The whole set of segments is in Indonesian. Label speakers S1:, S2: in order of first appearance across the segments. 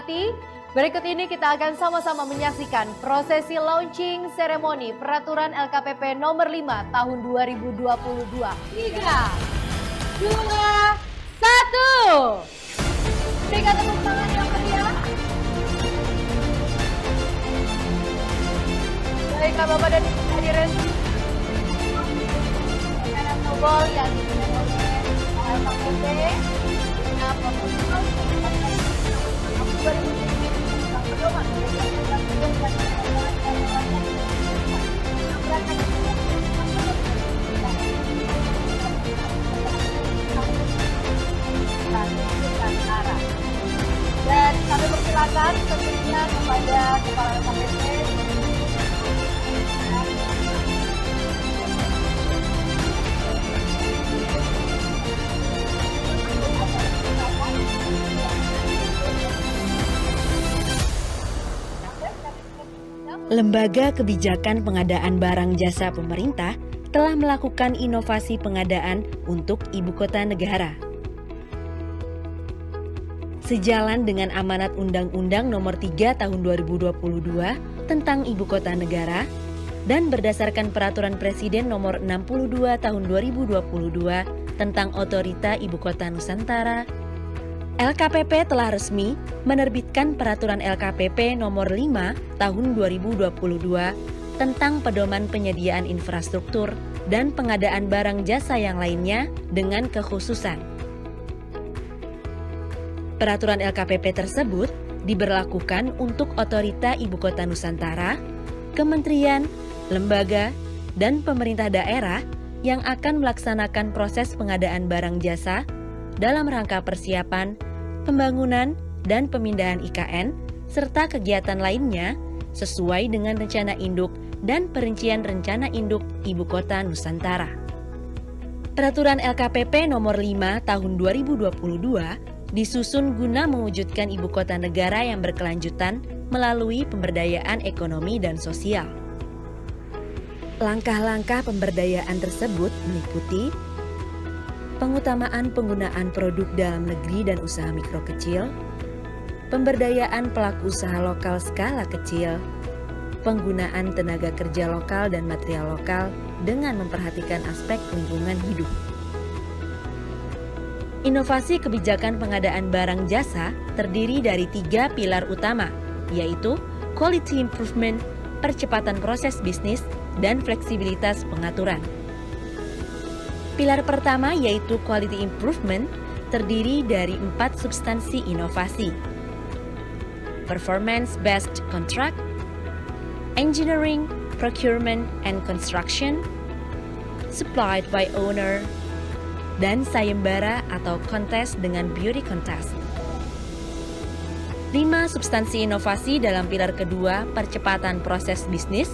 S1: hormati, berikut ini kita akan sama-sama menyaksikan prosesi launching seremoni Peraturan LKPP Nomor 5 Tahun 2022. 3, 2, 1. Berikan tepuk tangan yang meriah. Baiklah Bapak dan Ibu hadirin. Makanan Nobel yang diberikan oleh LKPP. Dan kami persilakan tentunya kepada Kepala LKPP.
S2: Lembaga Kebijakan Pengadaan Barang Jasa Pemerintah telah melakukan inovasi pengadaan untuk ibu kota negara. Sejalan dengan amanat Undang-Undang Nomor 3 Tahun 2022 tentang Ibu Kota Negara dan berdasarkan Peraturan Presiden Nomor 62 Tahun 2022 tentang Otorita Ibu Kota Nusantara, LKPP telah resmi menerbitkan Peraturan LKPP Nomor 5 Tahun 2022 tentang pedoman penyediaan infrastruktur dan pengadaan barang jasa yang lainnya dengan kekhususan. Peraturan LKPP tersebut diberlakukan untuk Otorita Ibu Kota Nusantara, kementerian, lembaga, dan pemerintah daerah yang akan melaksanakan proses pengadaan barang jasa dalam rangka persiapan, pembangunan, dan pemindahan IKN, serta kegiatan lainnya sesuai dengan rencana induk dan perincian rencana induk Ibu Kota Nusantara. Peraturan LKPP Nomor 5 Tahun 2022 disusun guna mewujudkan Ibu Kota Negara yang berkelanjutan melalui pemberdayaan ekonomi dan sosial. Langkah-langkah pemberdayaan tersebut meliputi pengutamaan penggunaan produk dalam negeri dan usaha mikro kecil, pemberdayaan pelaku usaha lokal skala kecil, penggunaan tenaga kerja lokal dan material lokal dengan memperhatikan aspek lingkungan hidup. Inovasi kebijakan pengadaan barang jasa terdiri dari 3 pilar utama, yaitu quality improvement, percepatan proses bisnis, dan fleksibilitas pengaturan. Pilar pertama yaitu quality improvement terdiri dari 4 substansi inovasi. Performance-based contract, engineering, procurement and construction, supplied by owner, dan sayembara atau kontes dengan beauty contest. 5 substansi inovasi dalam pilar kedua, percepatan proses bisnis,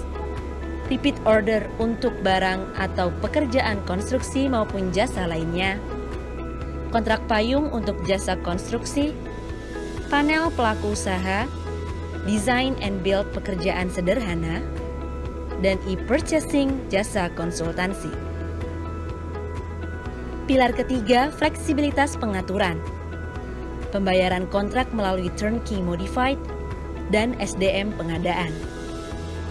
S2: repeat order untuk barang atau pekerjaan konstruksi maupun jasa lainnya, kontrak payung untuk jasa konstruksi, panel pelaku usaha, design and build pekerjaan sederhana, dan e-purchasing jasa konsultansi. Pilar ketiga, fleksibilitas pengaturan, pembayaran kontrak melalui turnkey modified, dan SDM pengadaan.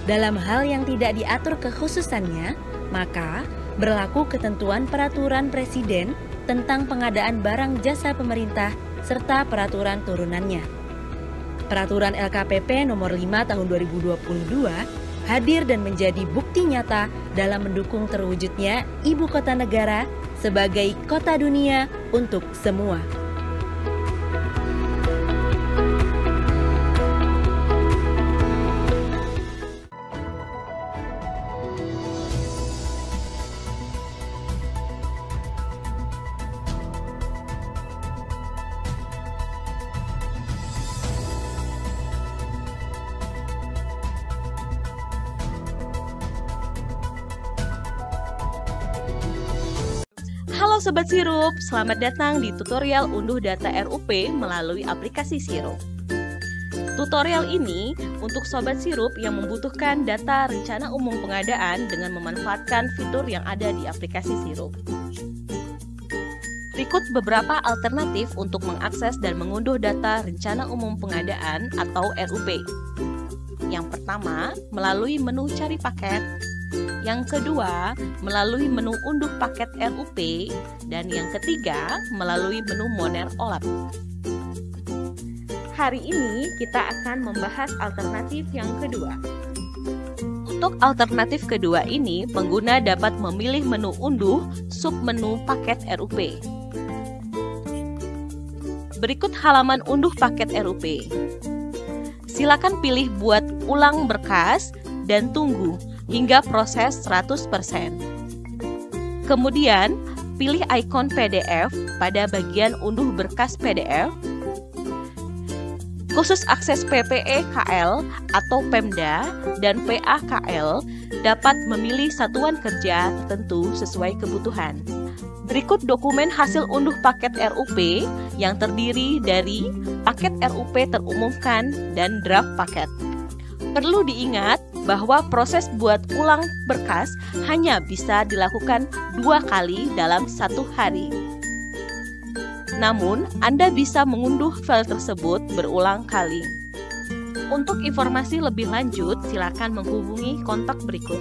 S2: Dalam hal yang tidak diatur kekhususannya, maka berlaku ketentuan Peraturan Presiden tentang pengadaan barang jasa pemerintah serta peraturan turunannya. Peraturan LKPP Nomor 5 Tahun 2022 hadir dan menjadi bukti nyata dalam mendukung terwujudnya Ibu Kota Negara sebagai kota dunia untuk semua.
S3: Halo Sobat Sirup, selamat datang di tutorial unduh data RUP melalui aplikasi Sirup. Tutorial ini untuk Sobat Sirup yang membutuhkan data rencana umum pengadaan dengan memanfaatkan fitur yang ada di aplikasi Sirup. Berikut beberapa alternatif untuk mengakses dan mengunduh data Rencana Umum Pengadaan atau RUP. Yang pertama, melalui menu cari paket. Yang kedua, melalui menu unduh paket RUP. Dan yang ketiga, melalui menu Moner OLAP. Hari ini kita akan membahas alternatif yang kedua. Untuk alternatif kedua ini, pengguna dapat memilih menu unduh submenu paket RUP. Berikut halaman unduh paket RUP. Silakan pilih buat ulang berkas dan tunggu hingga proses 100%. Kemudian, pilih ikon PDF pada bagian unduh berkas PDF. Khusus akses PPE-KL atau Pemda dan PA-KL dapat memilih satuan kerja tertentu sesuai kebutuhan. Berikut dokumen hasil unduh paket RUP yang terdiri dari paket RUP terumumkan dan draft paket. Perlu diingat bahwa proses buat ulang berkas hanya bisa dilakukan 2 kali dalam 1 hari. Namun, Anda bisa mengunduh file tersebut berulang kali. Untuk informasi lebih lanjut, silakan menghubungi kontak berikut.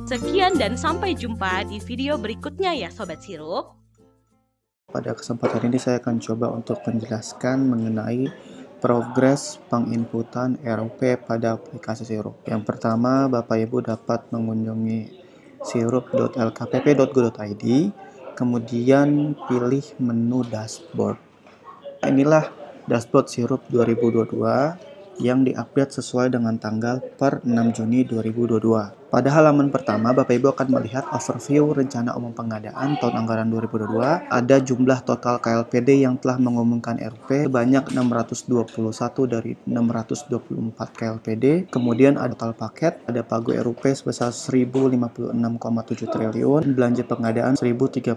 S3: Sekian dan sampai jumpa di video berikutnya ya Sobat Sirup.
S4: Pada kesempatan ini saya akan coba untuk menjelaskan mengenai progres penginputan RUP pada aplikasi Sirup. Yang pertama, Bapak Ibu dapat mengunjungi sirup.lkpp.go.id, kemudian pilih menu dashboard. Inilah dashboard Sirup 2022 yang diupdate sesuai dengan tanggal per 6 Juni 2022. Pada halaman pertama, Bapak Ibu akan melihat overview Rencana Umum Pengadaan tahun anggaran 2022. Ada jumlah total KLPD yang telah mengumumkan RUP sebanyak 621 dari 624 KLPD. Kemudian ada total paket, ada pagu RUP sebesar 1056,7 triliun, belanja pengadaan 1030,6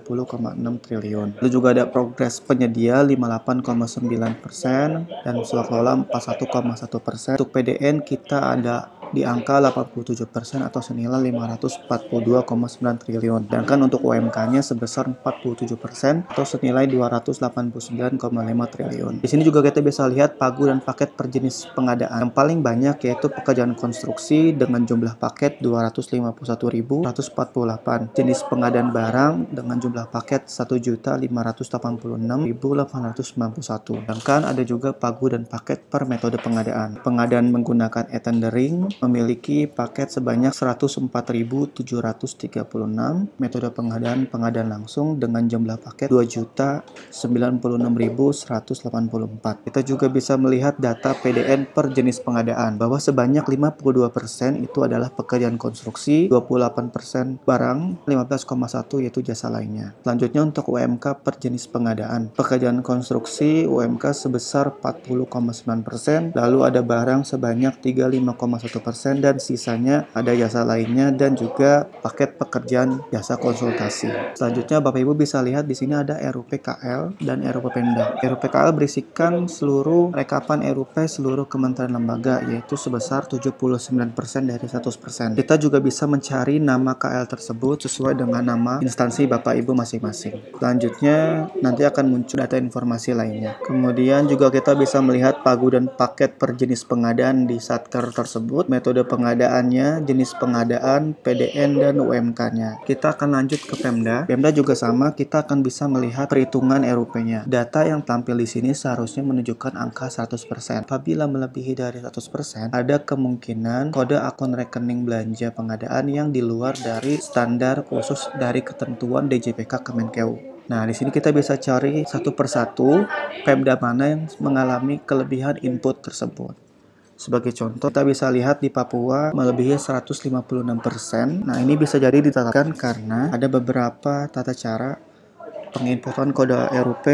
S4: triliun. Lalu juga ada progres penyedia 58,9% dan swak lola 41,1%. Untuk PDN kita ada di angka 87% atau senilai 542,9 triliun. Sedangkan untuk UMK-nya sebesar 47% atau senilai 289,5 triliun. Di sini juga kita bisa lihat pagu dan paket per jenis pengadaan. Yang paling banyak yaitu pekerjaan konstruksi dengan jumlah paket 251.148. Jenis pengadaan barang dengan jumlah paket 1.586.891. Sedangkan ada juga pagu dan paket per metode pengadaan. Pengadaan menggunakan e-tendering memiliki paket sebanyak 104.736, metode pengadaan langsung dengan jumlah paket 2.096.184. Kita juga bisa melihat data PDN per jenis pengadaan bahwa sebanyak 52% itu adalah pekerjaan konstruksi, 28% barang, 15,1 yaitu jasa lainnya. Selanjutnya untuk UMK per jenis pengadaan. Pekerjaan konstruksi UMK sebesar 40,9%, lalu ada barang sebanyak 35,1%, dan sisanya ada jasa lainnya dan juga paket pekerjaan jasa konsultasi. Selanjutnya Bapak Ibu bisa lihat di sini ada RUP KL dan RUP Pemda. RUP KL berisikan seluruh rekapan RUP seluruh kementerian lembaga yaitu sebesar 79% dari 100%. Kita juga bisa mencari nama KL tersebut sesuai dengan nama instansi Bapak Ibu masing-masing. Selanjutnya nanti akan muncul data informasi lainnya. Kemudian juga kita bisa melihat pagu dan paket per jenis pengadaan di Satker tersebut, metode pengadaannya, jenis pengadaan, PDN, dan UMK-nya. Kita akan lanjut ke Pemda. Pemda juga sama, kita akan bisa melihat perhitungan RUP-nya. Data yang tampil di sini seharusnya menunjukkan angka 100%. Apabila melebihi dari 100%, ada kemungkinan kode akun rekening belanja pengadaan yang di luar dari standar khusus dari ketentuan DJPK Kemenkeu. Nah, di sini kita bisa cari satu persatu Pemda mana yang mengalami kelebihan input tersebut. Sebagai contoh, kita bisa lihat di Papua melebihi 156%. Nah, ini bisa jadi ditetapkan karena ada beberapa tata cara penginputan kode RUP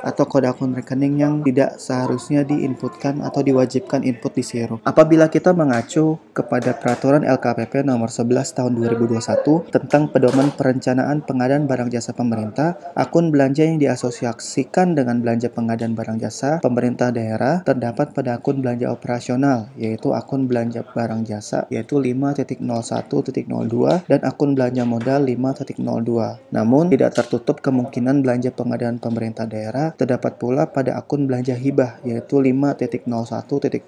S4: atau kode akun rekening yang tidak seharusnya diinputkan atau diwajibkan input di sirup. Apabila kita mengacu kepada peraturan LKPP nomor 11 tahun 2021 tentang pedoman perencanaan pengadaan barang jasa pemerintah, akun belanja yang diasosiasikan dengan belanja pengadaan barang jasa pemerintah daerah terdapat pada akun belanja operasional, yaitu akun belanja barang jasa yaitu 5.01.02 dan akun belanja modal 5.02. Namun tidak tertutup kemungkinan belanja pengadaan pemerintah daerah terdapat pula pada akun belanja hibah yaitu 5.01.05,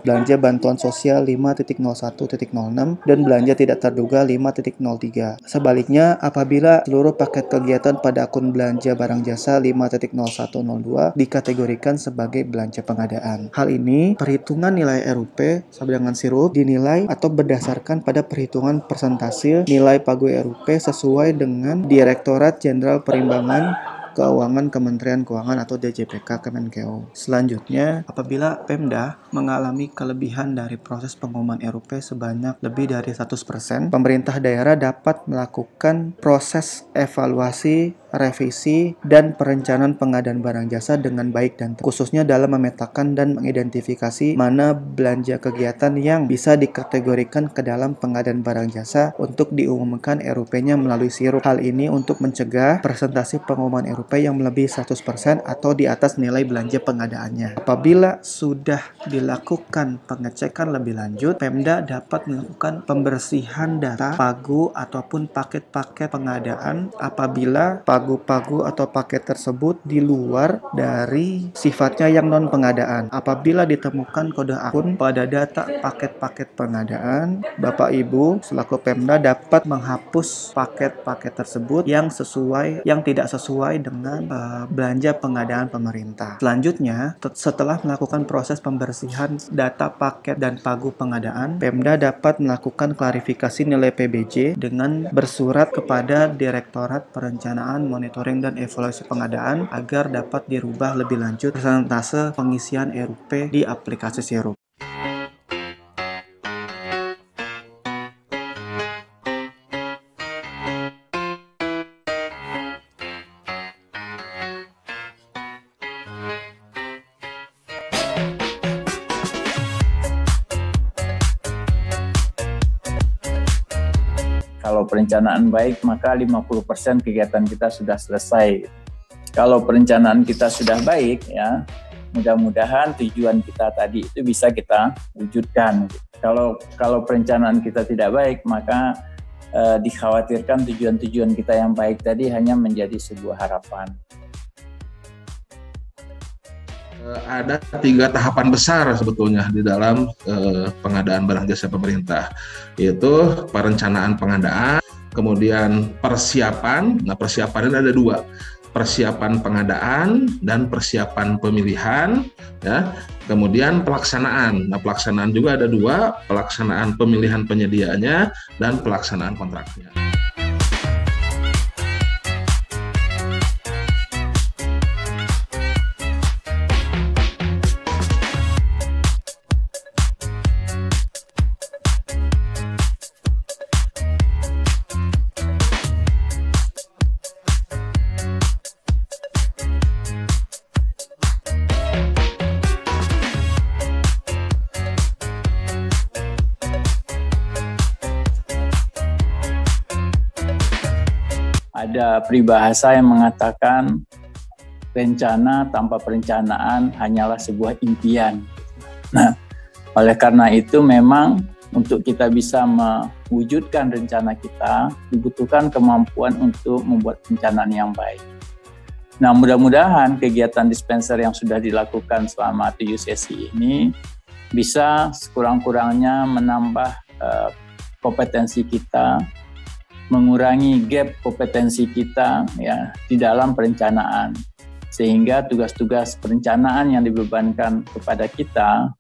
S4: belanja bantuan sosial 5.01.06 dan belanja tidak terduga 5.03. Sebaliknya, apabila seluruh paket kegiatan pada akun belanja barang jasa 5.0102 dikategorikan sebagai belanja pengadaan. Hal ini, perhitungan nilai RUP sama dengan sirup dinilai atau berdasarkan pada perhitungan persentase nilai pagu RUP sesuai dengan Direktorat Jenderal Perimbangan Keuangan Kementerian Keuangan atau DJPK Kemenkeu. Selanjutnya, apabila Pemda mengalami kelebihan dari proses pengumuman RUP sebanyak lebih dari 100%, pemerintah daerah dapat melakukan proses evaluasi, revisi, dan perencanaan pengadaan barang jasa dengan baik dan khususnya dalam memetakan dan mengidentifikasi mana belanja kegiatan yang bisa dikategorikan ke dalam pengadaan barang jasa untuk diumumkan RUP-nya melalui sirup. Hal ini untuk mencegah presentasi pengumuman RUP yang melebihi 100% atau di atas nilai belanja pengadaannya. Apabila sudah dilakukan pengecekan lebih lanjut, Pemda dapat melakukan pembersihan data pagu ataupun paket-paket pengadaan apabila pagu-pagu atau paket tersebut di luar dari sifatnya yang non-pengadaan. Apabila ditemukan kode akun pada data paket-paket pengadaan, Bapak Ibu selaku Pemda dapat menghapus paket-paket tersebut yang tidak sesuai dengan belanja pengadaan pemerintah. Selanjutnya, setelah melakukan proses pembersihan data paket dan pagu pengadaan, Pemda dapat melakukan klarifikasi nilai PBJ dengan bersurat kepada Direktorat Perencanaan, Monitoring, dan Evaluasi Pengadaan agar dapat dirubah lebih lanjut persentase pengisian RUP di aplikasi sirup.
S5: Kalau perencanaan baik, maka 50% kegiatan kita sudah selesai. Kalau perencanaan kita sudah baik, ya, mudah-mudahan tujuan kita tadi itu bisa kita wujudkan. Kalau perencanaan kita tidak baik, maka dikhawatirkan tujuan-tujuan kita yang baik tadi hanya menjadi sebuah harapan.
S6: Ada 3 tahapan besar sebetulnya di dalam pengadaan barang jasa pemerintah, yaitu perencanaan pengadaan, kemudian persiapan. Nah, persiapan ini ada 2, persiapan pengadaan dan persiapan pemilihan, ya. Kemudian pelaksanaan. Nah, pelaksanaan juga ada 2, pelaksanaan pemilihan penyediaannya dan pelaksanaan kontraknya.
S5: Ada peribahasa yang mengatakan rencana tanpa perencanaan hanyalah sebuah impian. Nah, oleh karena itu memang untuk kita bisa mewujudkan rencana kita dibutuhkan kemampuan untuk membuat perencanaan yang baik. Nah, mudah-mudahan kegiatan dispenser yang sudah dilakukan selama 7 sesi ini bisa sekurang-kurangnya menambah kompetensi kita, mengurangi gap kompetensi kita, ya, di dalam perencanaan, sehingga tugas-tugas perencanaan yang dibebankan kepada kita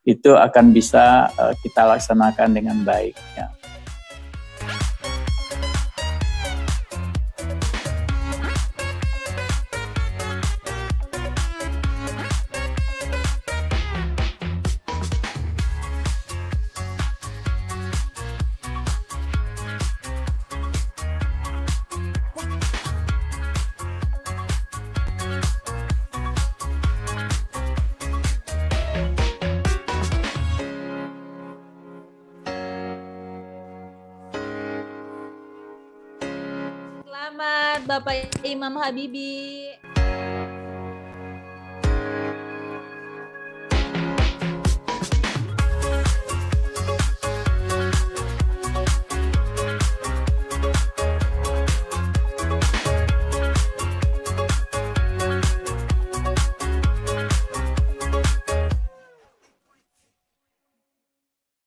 S5: itu akan bisa kita laksanakan dengan baik, ya.
S7: sehat Bapak Imam Habibie.